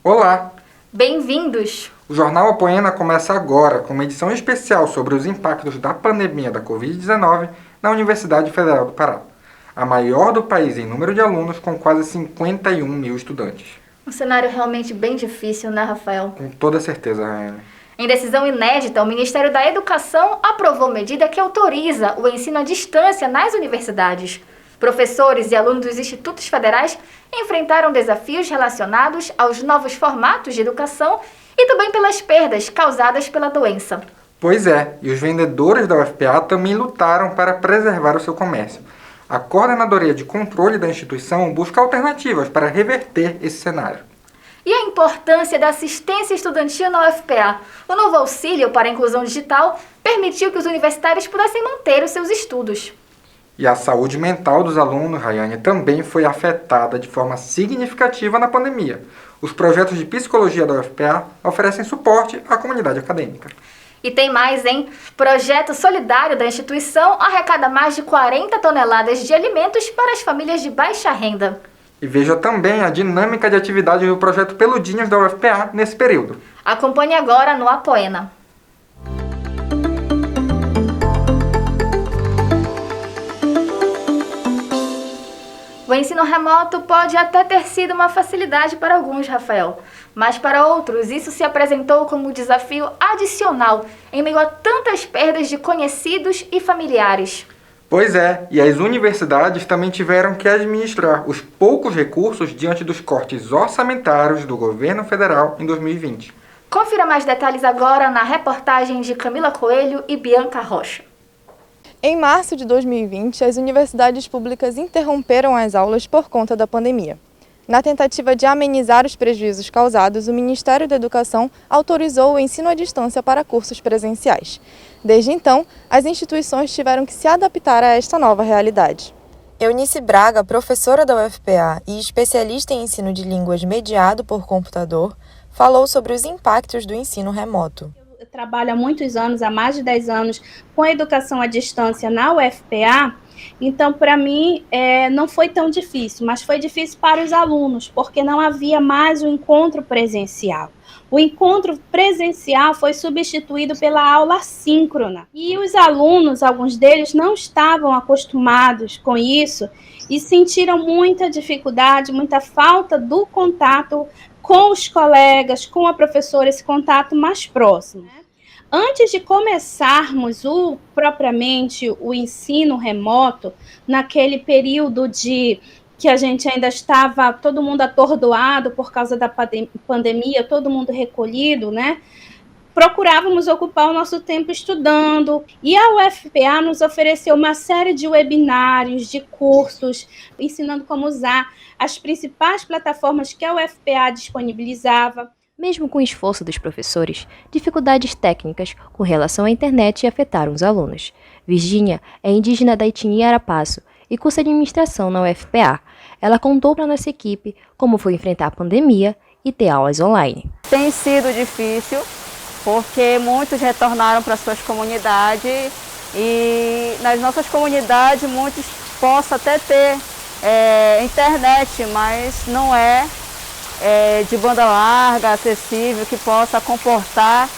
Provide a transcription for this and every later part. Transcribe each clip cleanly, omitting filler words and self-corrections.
Olá! Bem-vindos! O Jornal Apoena começa agora com uma edição especial sobre os impactos da pandemia da Covid-19 na Universidade Federal do Pará, a maior do país em número de alunos, com quase 51 mil estudantes. Um cenário realmente bem difícil, né, Rafael? Com toda certeza, Raiane. Em decisão inédita, o Ministério da Educação aprovou medida que autoriza o ensino à distância nas universidades. Professores e alunos dos institutos federais enfrentaram desafios relacionados aos novos formatos de educação e também pelas perdas causadas pela doença. Pois é, e os vendedores da UFPA também lutaram para preservar o seu comércio. A Coordenadoria de Controle da instituição busca alternativas para reverter esse cenário. E a importância da assistência estudantil na UFPA. O novo auxílio para a inclusão digital permitiu que os universitários pudessem manter os seus estudos. E a saúde mental dos alunos, Rayane, também foi afetada de forma significativa na pandemia. Os projetos de psicologia da UFPA oferecem suporte à comunidade acadêmica. E tem mais, hein? Projeto solidário da instituição arrecada mais de 40 toneladas de alimentos para as famílias de baixa renda. E veja também a dinâmica de atividade do projeto Peludinhos da UFPA nesse período. Acompanhe agora no Apoena. O ensino remoto pode até ter sido uma facilidade para alguns, Rafael, mas para outros isso se apresentou como um desafio adicional em meio a tantas perdas de conhecidos e familiares. Pois é, e as universidades também tiveram que administrar os poucos recursos diante dos cortes orçamentários do governo federal em 2020. Confira mais detalhes agora na reportagem de Camila Coelho e Bianca Rocha. Em março de 2020, as universidades públicas interromperam as aulas por conta da pandemia. Na tentativa de amenizar os prejuízos causados, o Ministério da Educação autorizou o ensino à distância para cursos presenciais. Desde então, as instituições tiveram que se adaptar a esta nova realidade. Eunice Braga, professora da UFPA e especialista em ensino de línguas mediado por computador, falou sobre os impactos do ensino remoto. Eu trabalho há muitos anos, há mais de 10 anos, com a educação à distância na UFPA, então para mim não foi tão difícil, mas foi difícil para os alunos, porque não havia mais o encontro presencial. O encontro presencial foi substituído pela aula síncrona. E os alunos, alguns deles, não estavam acostumados com isso e sentiram muita dificuldade, muita falta do contato com os colegas, com a professora, esse contato mais próximo. Antes de começarmos propriamente o ensino remoto, naquele período que a gente ainda estava todo mundo atordoado por causa da pandemia, todo mundo recolhido, né? Procurávamos ocupar o nosso tempo estudando, e a UFPA nos ofereceu uma série de webinários, de cursos, ensinando como usar as principais plataformas que a UFPA disponibilizava. Mesmo com o esforço dos professores, dificuldades técnicas com relação à internet afetaram os alunos. Virgínia é indígena da etnia Arapaço e cursa administração na UFPA. Ela contou para nossa equipe como foi enfrentar a pandemia e ter aulas online. Tem sido difícil, porque muitos retornaram para suas comunidades e nas nossas comunidades muitos possam até ter internet, mas não é de banda larga, acessível, que possa comportar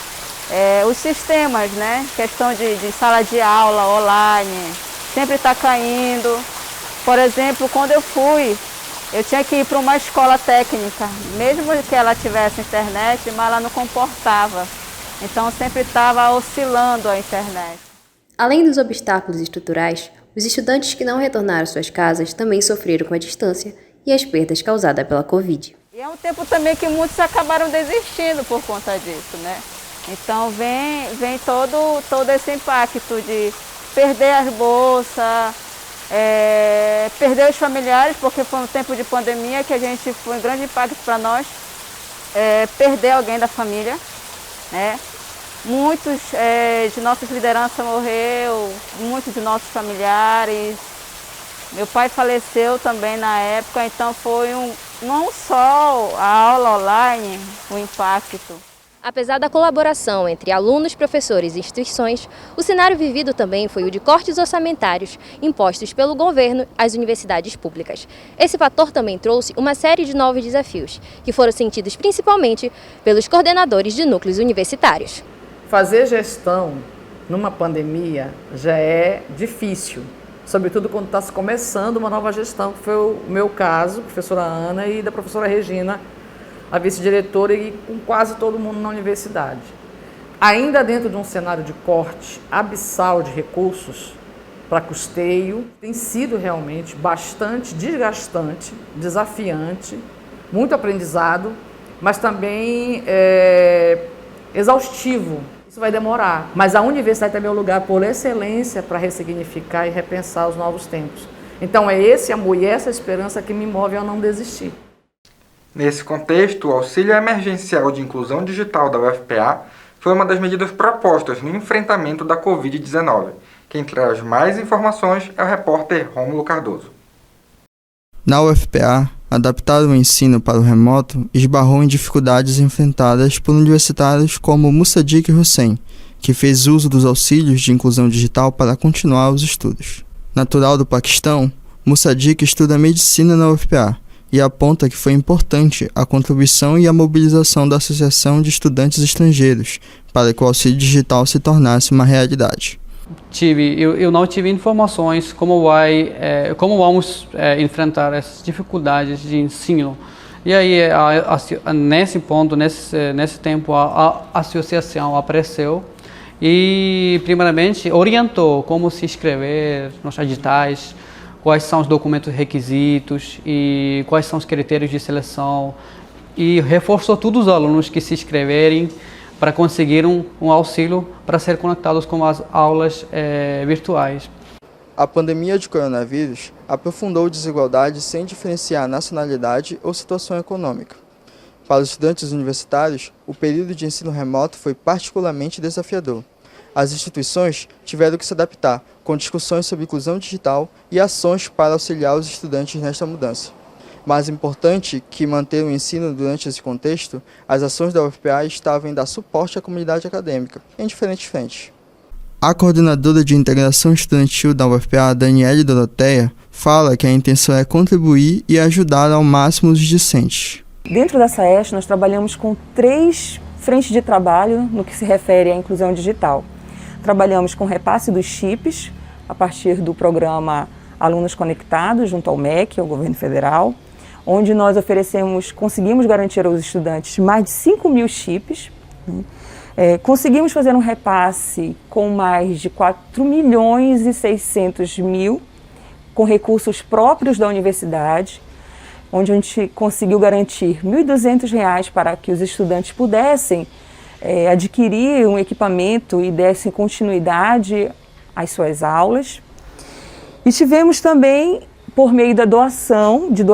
os sistemas, né? Questão de sala de aula online, sempre está caindo. Por exemplo, quando eu tinha que ir para uma escola técnica, mesmo que ela tivesse internet, mas ela não comportava. Então sempre estava oscilando a internet. Além dos obstáculos estruturais, os estudantes que não retornaram às suas casas também sofreram com a distância e as perdas causadas pela Covid. E é um tempo também que muitos acabaram desistindo por conta disso, né? Então vem todo esse impacto de perder as bolsas, perder os familiares, porque foi um tempo de pandemia que foi um grande impacto para nós, perder alguém da família, né? Muitos de nossas lideranças morreram, muitos de nossos familiares. Meu pai faleceu também na época, então foi não só a aula online, o impacto. Apesar da colaboração entre alunos, professores e instituições, o cenário vivido também foi o de cortes orçamentários impostos pelo governo às universidades públicas. Esse fator também trouxe uma série de novos desafios, que foram sentidos principalmente pelos coordenadores de núcleos universitários. Fazer gestão numa pandemia já é difícil, sobretudo quando está se começando uma nova gestão, que foi o meu caso, professora Ana e da professora Regina, a vice-diretora, e com quase todo mundo na universidade. Ainda dentro de um cenário de corte abissal de recursos para custeio, tem sido realmente bastante desgastante, desafiante, muito aprendizado, mas também exaustivo. Isso vai demorar, mas a universidade também é o lugar por excelência para ressignificar e repensar os novos tempos. Então é esse amor e essa esperança que me move a não desistir. Nesse contexto, o Auxílio Emergencial de Inclusão Digital da UFPA foi uma das medidas propostas no enfrentamento da Covid-19. Quem traz mais informações é o repórter Rômulo Cardoso. Na UFPA, adaptar o ensino para o remoto esbarrou em dificuldades enfrentadas por universitários como Musadik Hussein, que fez uso dos auxílios de inclusão digital para continuar os estudos. Natural do Paquistão, Musadik estuda medicina na UFPA e aponta que foi importante a contribuição e a mobilização da Associação de Estudantes Estrangeiros para que o auxílio digital se tornasse uma realidade. Eu não tive informações como vamos enfrentar essas dificuldades de ensino. E aí, nesse ponto, nesse tempo, a associação apareceu e, primeiramente, orientou como se inscrever nos editais, quais são os documentos requisitos e quais são os critérios de seleção, e reforçou todos os alunos que se inscreverem para conseguir um auxílio para ser conectados com as aulas virtuais. A pandemia de coronavírus aprofundou desigualdades sem diferenciar nacionalidade ou situação econômica. Para os estudantes universitários, o período de ensino remoto foi particularmente desafiador. As instituições tiveram que se adaptar, com discussões sobre inclusão digital e ações para auxiliar os estudantes nesta mudança. Mais importante que manter o ensino durante esse contexto, as ações da UFPA estavam em dar suporte à comunidade acadêmica, em diferentes frentes. A coordenadora de integração estudantil da UFPA, Daniele Doroteia, fala que a intenção é contribuir e ajudar ao máximo os discentes. Dentro da SAEST, nós trabalhamos com 3 frentes de trabalho no que se refere à inclusão digital. Trabalhamos com repasse dos chips, a partir do programa Alunos Conectados, junto ao MEC, ao Governo Federal, onde nós conseguimos garantir aos estudantes mais de 5.000 chips. Conseguimos fazer um repasse com mais de 4.600.000, com recursos próprios da universidade, onde a gente conseguiu garantir R$ 1.200 para que os estudantes pudessem adquirir um equipamento e dessem continuidade às suas aulas. E tivemos também, por meio da doação de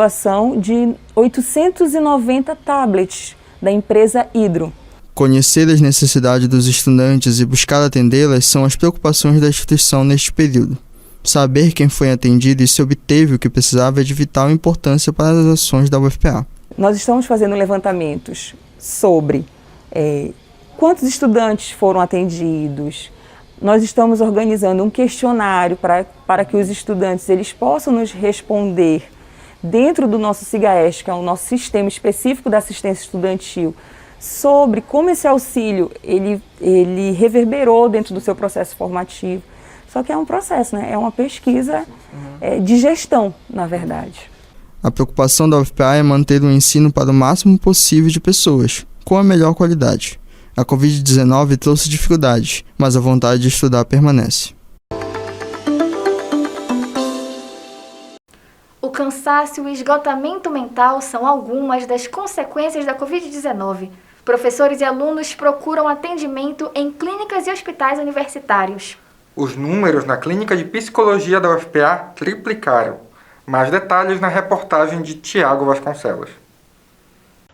890 tablets da empresa Hydro. Conhecer as necessidades dos estudantes e buscar atendê-las são as preocupações da instituição neste período. Saber quem foi atendido e se obteve o que precisava é de vital importância para as ações da UFPA. Nós estamos fazendo levantamentos sobre quantos estudantes foram atendidos. Nós estamos organizando um questionário para que os estudantes eles possam nos responder dentro do nosso SIGAEST, que é o nosso sistema específico da assistência estudantil, sobre como esse auxílio ele reverberou dentro do seu processo formativo. Só que é um processo, né? É uma pesquisa de gestão, na verdade. A preocupação da UFPA é manter o ensino para o máximo possível de pessoas, com a melhor qualidade. A Covid-19 trouxe dificuldades, mas a vontade de estudar permanece. O cansaço e o esgotamento mental são algumas das consequências da Covid-19. Professores e alunos procuram atendimento em clínicas e hospitais universitários. Os números na Clínica de Psicologia da UFPA triplicaram. Mais detalhes na reportagem de Tiago Vasconcelos.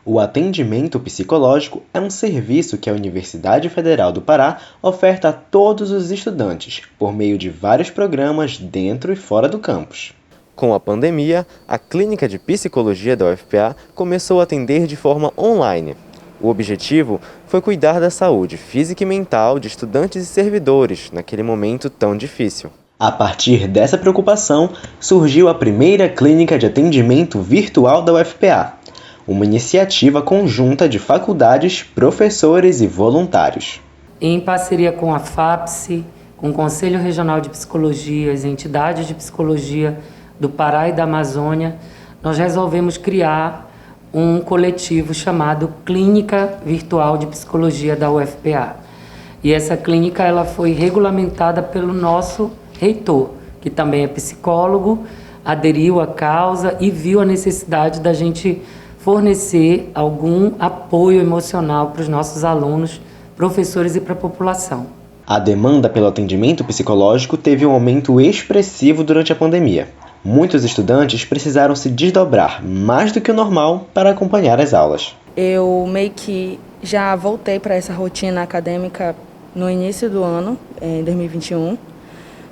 O atendimento psicológico é um serviço que a Universidade Federal do Pará oferta a todos os estudantes, por meio de vários programas dentro e fora do campus. Com a pandemia, a Clínica de Psicologia da UFPA começou a atender de forma online. O objetivo foi cuidar da saúde física e mental de estudantes e servidores naquele momento tão difícil. A partir dessa preocupação, surgiu a primeira clínica de atendimento virtual da UFPA, uma iniciativa conjunta de faculdades, professores e voluntários. Em parceria com a FAPSE, com o Conselho Regional de Psicologia, as entidades de psicologia do Pará e da Amazônia, nós resolvemos criar um coletivo chamado Clínica Virtual de Psicologia da UFPA. E essa clínica ela foi regulamentada pelo nosso reitor, que também é psicólogo, aderiu à causa e viu a necessidade da gente fornecer algum apoio emocional para os nossos alunos, professores e para a população. A demanda pelo atendimento psicológico teve um aumento expressivo durante a pandemia. Muitos estudantes precisaram se desdobrar mais do que o normal para acompanhar as aulas. Eu meio que já voltei para essa rotina acadêmica no início do ano, em 2021,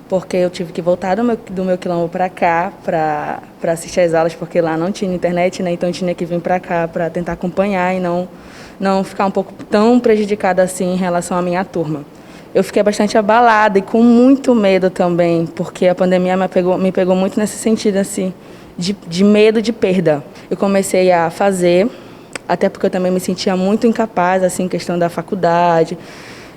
porque eu tive que voltar do meu quilombo para cá para assistir às aulas, porque lá não tinha internet, né? Então eu tinha que vir para cá para tentar acompanhar e não ficar um pouco tão prejudicada assim em relação à minha turma. Eu fiquei bastante abalada e com muito medo também, porque a pandemia me pegou muito nesse sentido assim, de medo de perda. Eu comecei a fazer, até porque eu também me sentia muito incapaz, assim, questão da faculdade,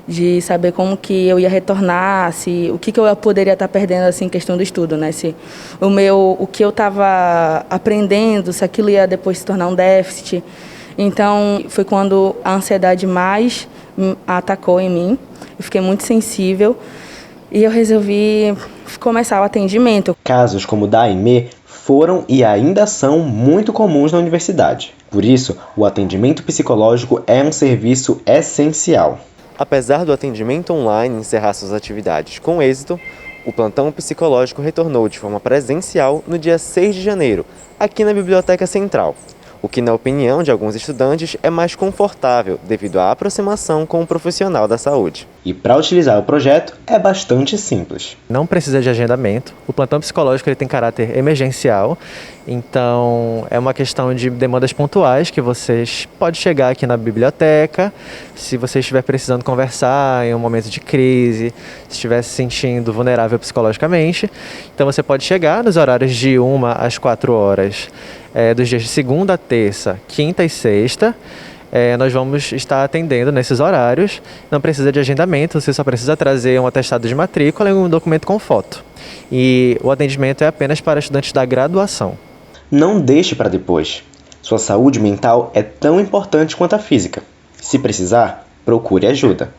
de saber como que eu ia retornar, o que eu poderia estar perdendo assim, em questão do estudo, né? Se o que eu estava aprendendo, se aquilo ia depois se tornar um déficit. Então, foi quando a ansiedade mais atacou em mim. Eu fiquei muito sensível e eu resolvi começar o atendimento. Casos como o da Aimee foram e ainda são muito comuns na universidade. Por isso, o atendimento psicológico é um serviço essencial. Apesar do atendimento online encerrar suas atividades com êxito, o plantão psicológico retornou de forma presencial no dia 6 de janeiro, aqui na Biblioteca Central, o que, na opinião de alguns estudantes, é mais confortável devido à aproximação com o profissional da saúde. E para utilizar o projeto é bastante simples. Não precisa de agendamento, o plantão psicológico ele tem caráter emergencial, então é uma questão de demandas pontuais que vocês podem chegar aqui na biblioteca, se você estiver precisando conversar em um momento de crise, se estiver se sentindo vulnerável psicologicamente, então você pode chegar nos horários de 1 às 4 horas, dos dias de segunda, terça, quinta e sexta. Nós vamos estar atendendo nesses horários, não precisa de agendamento, você só precisa trazer um atestado de matrícula e um documento com foto. E o atendimento é apenas para estudantes da graduação. Não deixe para depois. Sua saúde mental é tão importante quanto a física. Se precisar, procure ajuda.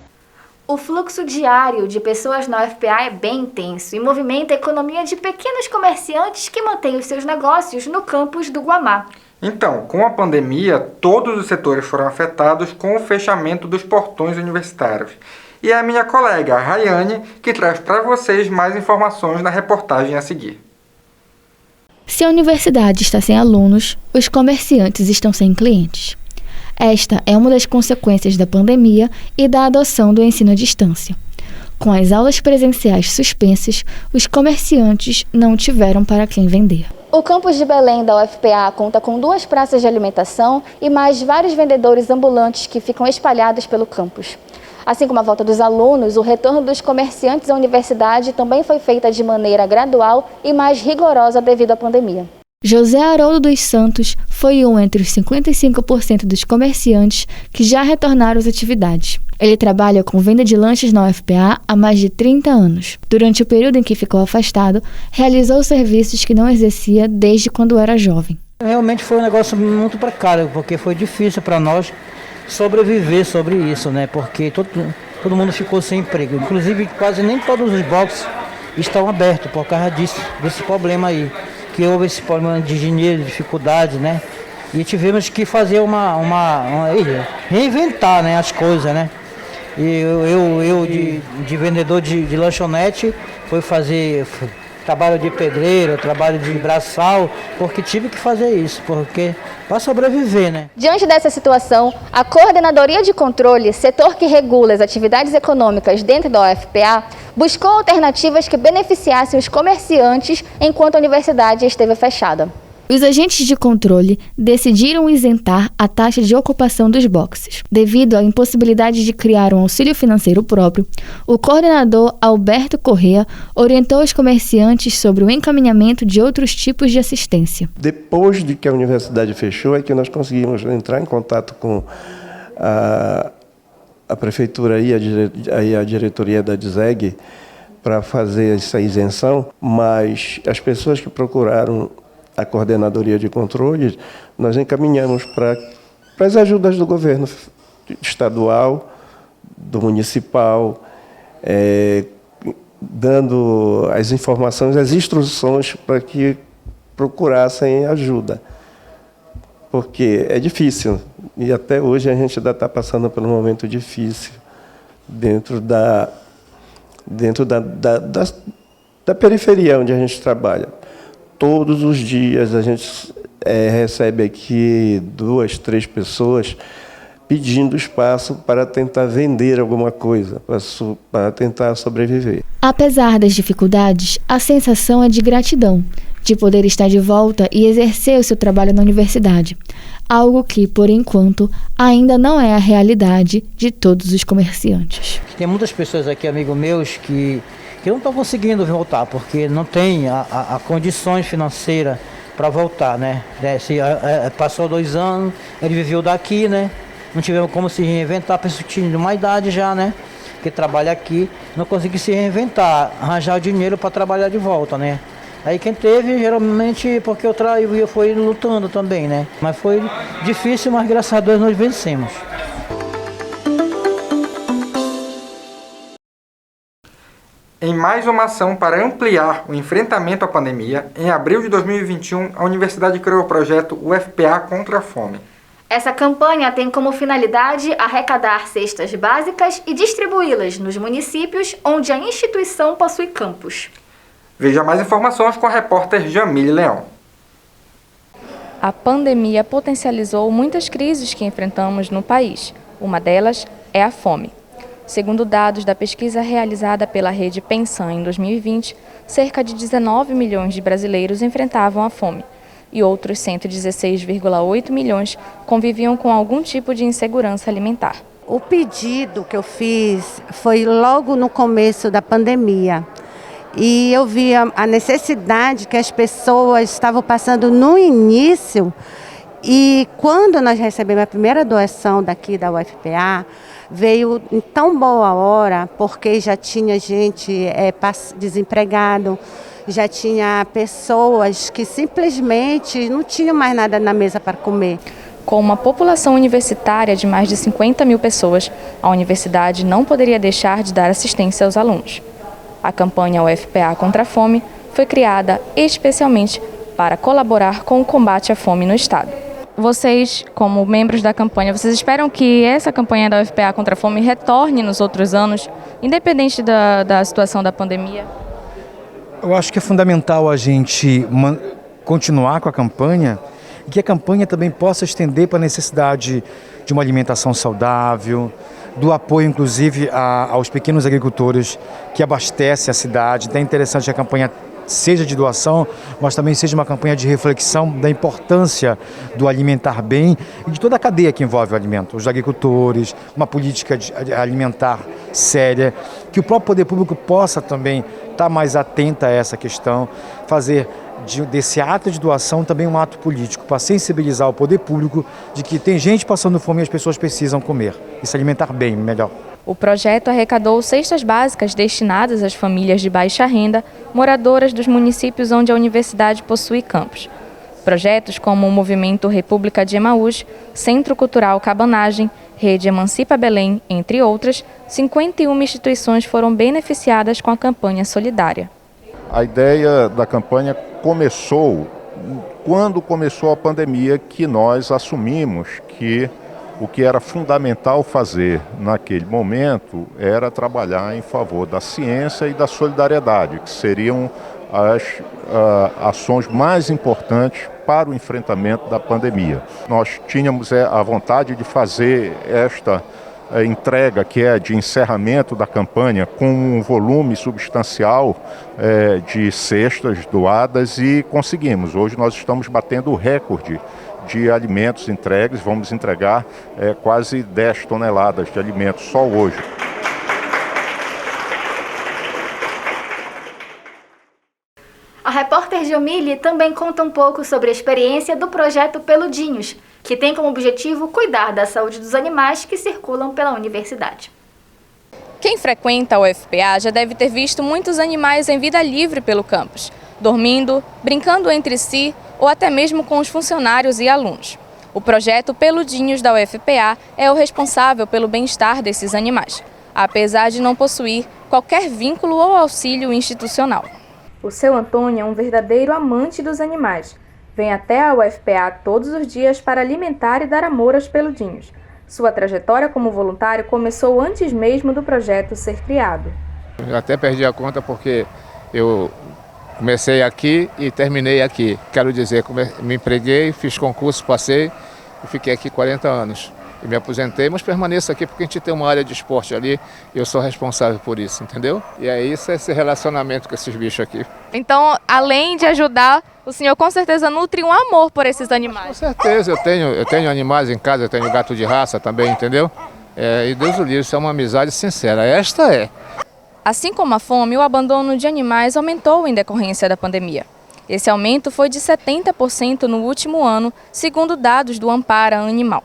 O fluxo diário de pessoas na UFPA é bem intenso e movimenta a economia de pequenos comerciantes que mantêm os seus negócios no campus do Guamá. Então, com a pandemia, todos os setores foram afetados com o fechamento dos portões universitários. E é a minha colega, a Rayane, que traz para vocês mais informações na reportagem a seguir. Se a universidade está sem alunos, os comerciantes estão sem clientes. Esta é uma das consequências da pandemia e da adoção do ensino à distância. Com as aulas presenciais suspensas, os comerciantes não tiveram para quem vender. O campus de Belém da UFPA conta com 2 praças de alimentação e mais vários vendedores ambulantes que ficam espalhados pelo campus. Assim como a volta dos alunos, o retorno dos comerciantes à universidade também foi feita de maneira gradual e mais rigorosa devido à pandemia. José Haroldo dos Santos foi um entre os 55% dos comerciantes que já retornaram às atividades. Ele trabalha com venda de lanches na UFPA há mais de 30 anos. Durante o período em que ficou afastado, realizou serviços que não exercia desde quando era jovem. Realmente foi um negócio muito precário, porque foi difícil para nós sobreviver sobre isso, né? Porque todo mundo ficou sem emprego. Inclusive, quase nem todos os boxes estão abertos por causa desse problema aí. Que houve esse problema de dinheiro, dificuldade, né? E tivemos que fazer reinventar, né, as coisas, né? E eu de vendedor de lanchonete, fui fazer trabalho de pedreiro, trabalho de braçal, porque tive que fazer isso, porque para sobreviver, né? Diante dessa situação, a Coordenadoria de Controle, setor que regula as atividades econômicas dentro da UFPA, buscou alternativas que beneficiassem os comerciantes enquanto a universidade esteve fechada. Os agentes de controle decidiram isentar a taxa de ocupação dos boxes. Devido à impossibilidade de criar um auxílio financeiro próprio, o coordenador Alberto Corrêa orientou os comerciantes sobre o encaminhamento de outros tipos de assistência. Depois de que a universidade fechou, é que nós conseguimos entrar em contato com a prefeitura e a diretoria da DISEG para fazer essa isenção, mas as pessoas que procuraram a coordenadoria de controle, nós encaminhamos para as ajudas do governo estadual, do municipal, dando as informações, as instruções para que procurassem ajuda. Porque é difícil, e até hoje a gente ainda está passando por um momento difícil dentro da periferia onde a gente trabalha. Todos os dias a gente recebe aqui 2, 3 pessoas pedindo espaço para tentar vender alguma coisa, para tentar sobreviver. Apesar das dificuldades, a sensação é de gratidão, de poder estar de volta e exercer o seu trabalho na universidade, algo que, por enquanto, ainda não é a realidade de todos os comerciantes. Tem muitas pessoas aqui, amigos meus, que não estão conseguindo voltar, porque não tem a condições financeiras para voltar, né? Passou 2 anos, ele viveu daqui, né? Não tivemos como se reinventar, a pessoa tinha uma idade já, né? Que trabalha aqui, não conseguiu se reinventar, arranjar o dinheiro para trabalhar de volta, né? Aí quem teve, geralmente, porque eu fui lutando também, né? Mas foi difícil, mas graças a Deus nós vencemos. Em mais uma ação para ampliar o enfrentamento à pandemia, em abril de 2021, a universidade criou o projeto UFPA Contra a Fome. Essa campanha tem como finalidade arrecadar cestas básicas e distribuí-las nos municípios onde a instituição possui campus. Veja mais informações com a repórter Jamile Leão. A pandemia potencializou muitas crises que enfrentamos no país. Uma delas é a fome. Segundo dados da pesquisa realizada pela rede Pensan em 2020, cerca de 19 milhões de brasileiros enfrentavam a fome e outros 116,8 milhões conviviam com algum tipo de insegurança alimentar. O pedido que eu fiz foi logo no começo da pandemia e eu vi a necessidade que as pessoas estavam passando no início e quando nós recebemos a primeira doação daqui da UFPA, veio em tão boa hora, porque já tinha gente desempregado, já tinha pessoas que simplesmente não tinham mais nada na mesa para comer. Com uma população universitária de mais de 50 mil pessoas, a universidade não poderia deixar de dar assistência aos alunos. A campanha UFPA Contra a Fome foi criada especialmente para colaborar com o combate à fome no estado. Vocês, como membros da campanha, vocês esperam que essa campanha da UFPA Contra a Fome retorne nos outros anos, independente da situação da pandemia? Eu acho que é fundamental a gente continuar com a campanha e que a campanha também possa estender para a necessidade de uma alimentação saudável, do apoio, inclusive, aos pequenos agricultores que abastecem a cidade. Então é interessante que a campanha seja de doação, mas também seja uma campanha de reflexão da importância do alimentar bem e de toda a cadeia que envolve o alimento, os agricultores, uma política alimentar séria, que o próprio poder público possa também estar mais atento a essa questão, fazer desse ato de doação também um ato político, para sensibilizar o poder público de que tem gente passando fome e as pessoas precisam comer e se alimentar bem, melhor. O projeto arrecadou cestas básicas destinadas às famílias de baixa renda, moradoras dos municípios onde a universidade possui campus. Projetos como o Movimento República de Emaús, Centro Cultural Cabanagem, Rede Emancipa Belém, entre outras, 51 instituições foram beneficiadas com a campanha solidária. A ideia da campanha começou quando começou a pandemia, que nós assumimos que o que era fundamental fazer naquele momento era trabalhar em favor da ciência e da solidariedade, que seriam as ações mais importantes para o enfrentamento da pandemia. Nós tínhamos a vontade de fazer esta entrega, que é de encerramento da campanha, com um volume substancial de cestas doadas e conseguimos. Hoje nós estamos batendo o recorde de alimentos entregues, vamos entregar quase 10 toneladas de alimentos só hoje. A repórter Jomili também conta um pouco sobre a experiência do projeto Peludinhos, que tem como objetivo cuidar da saúde dos animais que circulam pela universidade. Quem frequenta a UFPA já deve ter visto muitos animais em vida livre pelo campus, dormindo, brincando entre si ou até mesmo com os funcionários e alunos. O projeto Peludinhos da UFPA é o responsável pelo bem-estar desses animais, apesar de não possuir qualquer vínculo ou auxílio institucional. O seu Antônio é um verdadeiro amante dos animais. Vem até a UFPA todos os dias para alimentar e dar amor aos peludinhos. Sua trajetória como voluntário começou antes mesmo do projeto ser criado. Eu até perdi a conta porque eu comecei aqui e terminei aqui. Quero dizer, me empreguei, fiz concurso, passei e fiquei aqui 40 anos. E me aposentei, mas permaneço aqui porque a gente tem uma área de esporte ali e eu sou responsável por isso, entendeu? E é isso, esse relacionamento com esses bichos aqui. Então, além de ajudar, o senhor com certeza nutre um amor por esses animais. Com certeza, eu tenho animais em casa, eu tenho gato de raça também, entendeu? E Deus o livre, isso é uma amizade sincera, esta é. Assim como a fome, o abandono de animais aumentou em decorrência da pandemia. Esse aumento foi de 70% no último ano, segundo dados do Ampara Animal.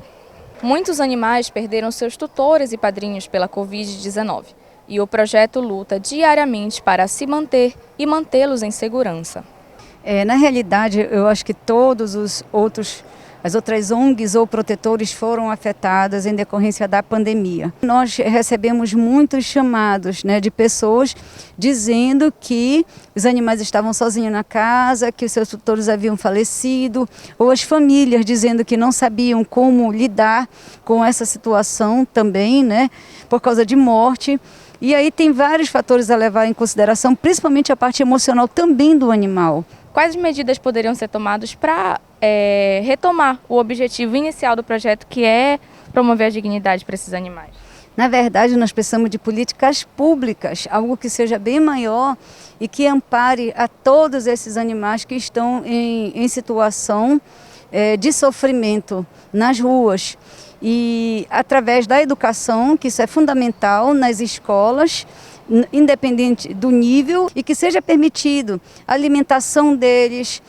Muitos animais perderam seus tutores e padrinhos pela Covid-19 e o projeto luta diariamente para se manter e mantê-los em segurança. Na realidade, eu acho que todos as outras ONGs ou protetores foram afetadas em decorrência da pandemia. Nós recebemos muitos chamados, de pessoas dizendo que os animais estavam sozinhos na casa, que os seus tutores haviam falecido, ou as famílias dizendo que não sabiam como lidar com essa situação também, por causa de morte. E aí tem vários fatores a levar em consideração, principalmente a parte emocional também do animal. Quais medidas poderiam ser tomadas para retomar o objetivo inicial do projeto, que é promover a dignidade para esses animais? Na verdade, nós precisamos de políticas públicas, algo que seja bem maior e que ampare a todos esses animais que estão em situação de sofrimento nas ruas. E através da educação, que isso é fundamental nas escolas, independente do nível, e que seja permitido a alimentação deles,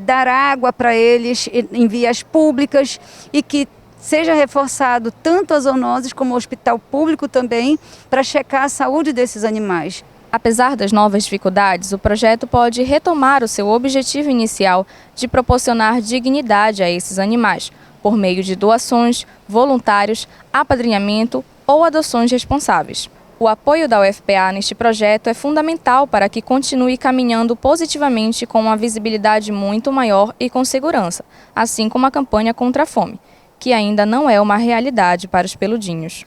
dar água para eles em vias públicas e que seja reforçado tanto as zoonoses como o hospital público também para checar a saúde desses animais. Apesar das novas dificuldades, o projeto pode retomar o seu objetivo inicial de proporcionar dignidade a esses animais, por meio de doações, voluntários, apadrinhamento ou adoções responsáveis. O apoio da UFPA neste projeto é fundamental para que continue caminhando positivamente com uma visibilidade muito maior e com segurança, assim como a campanha contra a fome, que ainda não é uma realidade para os peludinhos.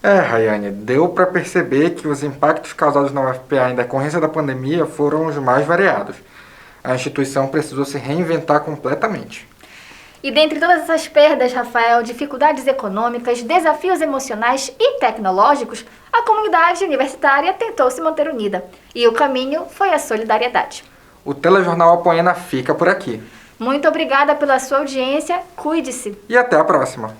Rayane, deu para perceber que os impactos causados na UFPA em decorrência da pandemia foram os mais variados. A instituição precisou se reinventar completamente. E dentre todas essas perdas, Rafael, dificuldades econômicas, desafios emocionais e tecnológicos, a comunidade universitária tentou se manter unida. E o caminho foi a solidariedade. O Telejornal Apoena fica por aqui. Muito obrigada pela sua audiência, cuide-se. E até a próxima.